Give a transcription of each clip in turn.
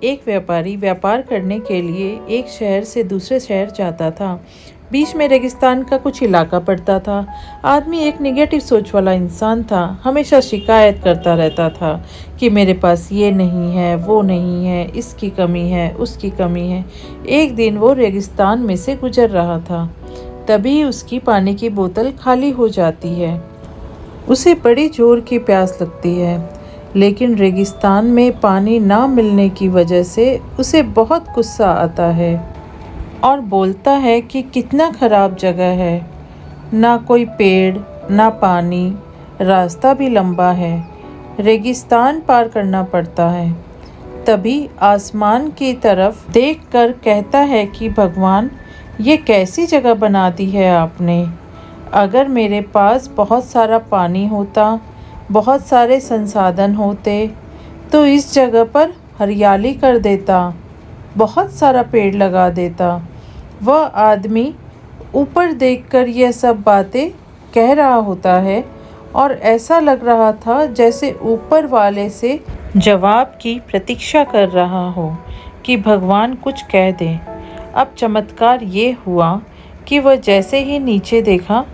एक व्यापारी व्यापार करने के लिए एक शहर से दूसरे शहर जाता था। बीच में रेगिस्तान का कुछ इलाका पड़ता था। आदमी एक नेगेटिव सोच वाला इंसान था। हमेशा शिकायत करता रहता था कि मेरे पास ये नहीं है, वो नहीं है, इसकी कमी है, उसकी कमी है। एक दिन वो रेगिस्तान में से गुजर रहा था, तभी उसकी पानी की बोतल खाली हो जाती है। उसे बड़ी जोर की प्यास लगती है, लेकिन रेगिस्तान में पानी ना मिलने की वजह से उसे बहुत गुस्सा आता है और बोलता है कि कितना ख़राब जगह है, ना कोई पेड़, ना पानी, रास्ता भी लंबा है, रेगिस्तान पार करना पड़ता है। तभी आसमान की तरफ देखकर कहता है कि भगवान, ये कैसी जगह बना दी है आपने। अगर मेरे पास बहुत सारा पानी होता, बहुत सारे संसाधन होते, तो इस जगह पर हरियाली कर देता, बहुत सारा पेड़ लगा देता। वह आदमी ऊपर देखकर यह सब बातें कह रहा होता है और ऐसा लग रहा था जैसे ऊपर वाले से जवाब की प्रतीक्षा कर रहा हो कि भगवान कुछ कह दें। अब चमत्कार ये हुआ कि वह जैसे ही नीचे देखा,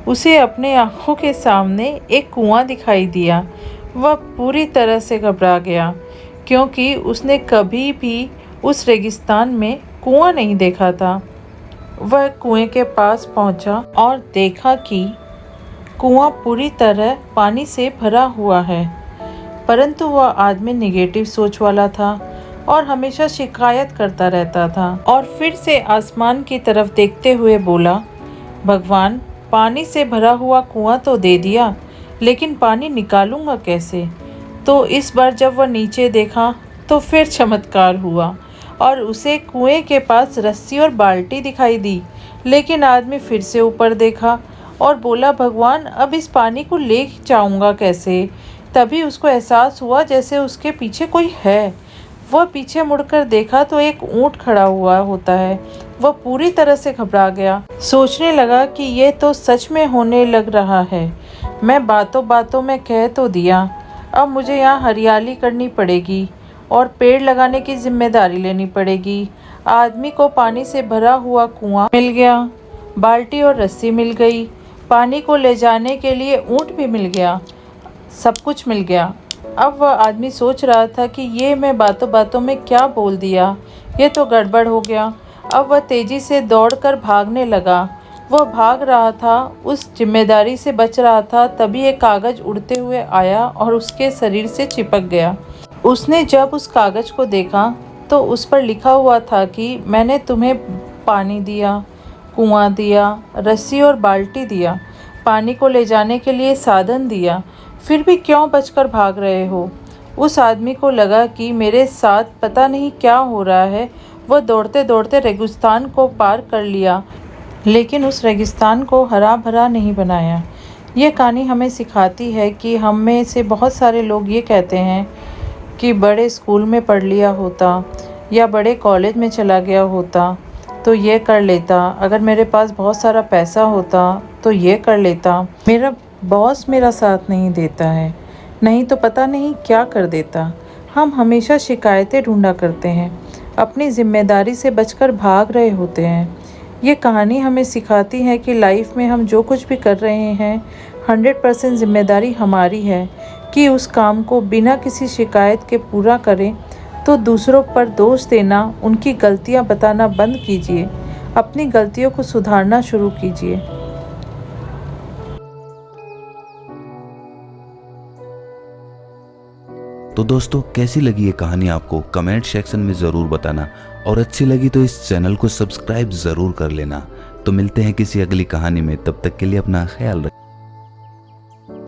उसे अपने आँखों के सामने एक कुआं दिखाई दिया। वह पूरी तरह से घबरा गया, क्योंकि उसने कभी भी उस रेगिस्तान में कुआं नहीं देखा था। वह कुएं के पास पहुंचा और देखा कि कुआं पूरी तरह पानी से भरा हुआ है, परंतु वह आदमी नेगेटिव सोच वाला था और हमेशा शिकायत करता रहता था। और फिर से आसमान की तरफ देखते हुए बोला, भगवान, पानी से भरा हुआ कुआं तो दे दिया, लेकिन पानी निकालूंगा कैसे। तो इस बार जब वह नीचे देखा तो फिर चमत्कार हुआ और उसे कुएं के पास रस्सी और बाल्टी दिखाई दी। लेकिन आदमी फिर से ऊपर देखा और बोला, भगवान, अब इस पानी को ले जाऊंगा कैसे। तभी उसको एहसास हुआ जैसे उसके पीछे कोई है। वह पीछे मुड़कर देखा तो एक ऊंट खड़ा हुआ होता है। वह पूरी तरह से घबरा गया, सोचने लगा कि ये तो सच में होने लग रहा है। मैं बातों बातों में कह तो दिया, अब मुझे यहाँ हरियाली करनी पड़ेगी और पेड़ लगाने की जिम्मेदारी लेनी पड़ेगी। आदमी को पानी से भरा हुआ कुआं मिल गया, बाल्टी और रस्सी मिल गई, पानी को ले जाने के लिए ऊंट भी मिल गया, सब कुछ मिल गया। अब वह आदमी सोच रहा था कि ये मैं बातों बातों में क्या बोल दिया, ये तो गड़बड़ हो गया। अब वह तेज़ी से दौड़कर भागने लगा। वह भाग रहा था, उस जिम्मेदारी से बच रहा था। तभी एक कागज़ उड़ते हुए आया और उसके शरीर से चिपक गया। उसने जब उस कागज़ को देखा तो उस पर लिखा हुआ था कि मैंने तुम्हें पानी दिया, कुआं दिया, रस्सी और बाल्टी दिया, पानी को ले जाने के लिए साधन दिया, फिर भी क्यों बचकर भाग रहे हो। उस आदमी को लगा कि मेरे साथ पता नहीं क्या हो रहा है। वह दौड़ते दौड़ते रेगिस्तान को पार कर लिया, लेकिन उस रेगिस्तान को हरा भरा नहीं बनाया। ये कहानी हमें सिखाती है कि हम में से बहुत सारे लोग ये कहते हैं कि बड़े स्कूल में पढ़ लिया होता या बड़े कॉलेज में चला गया होता तो ये कर लेता, अगर मेरे पास बहुत सारा पैसा होता तो ये कर लेता, मेरा बॉस मेरा साथ नहीं देता है, नहीं तो पता नहीं क्या कर देता। हम हमेशा शिकायतें ढूंढा करते हैं, अपनी जिम्मेदारी से बचकर भाग रहे होते हैं। ये कहानी हमें सिखाती है कि लाइफ में हम जो कुछ भी कर रहे हैं 100% जिम्मेदारी हमारी है कि उस काम को बिना किसी शिकायत के पूरा करें। तो दूसरों पर दोष देना, उनकी गलतियां बताना बंद कीजिए, अपनी गलतियों को सुधारना शुरू कीजिए। तो दोस्तों, कैसी लगी ये कहानी आपको कमेंट सेक्शन में ज़रूर बताना, और अच्छी लगी तो इस चैनल को सब्सक्राइब ज़रूर कर लेना। तो मिलते हैं किसी अगली कहानी में, तब तक के लिए अपना ख्याल रखें।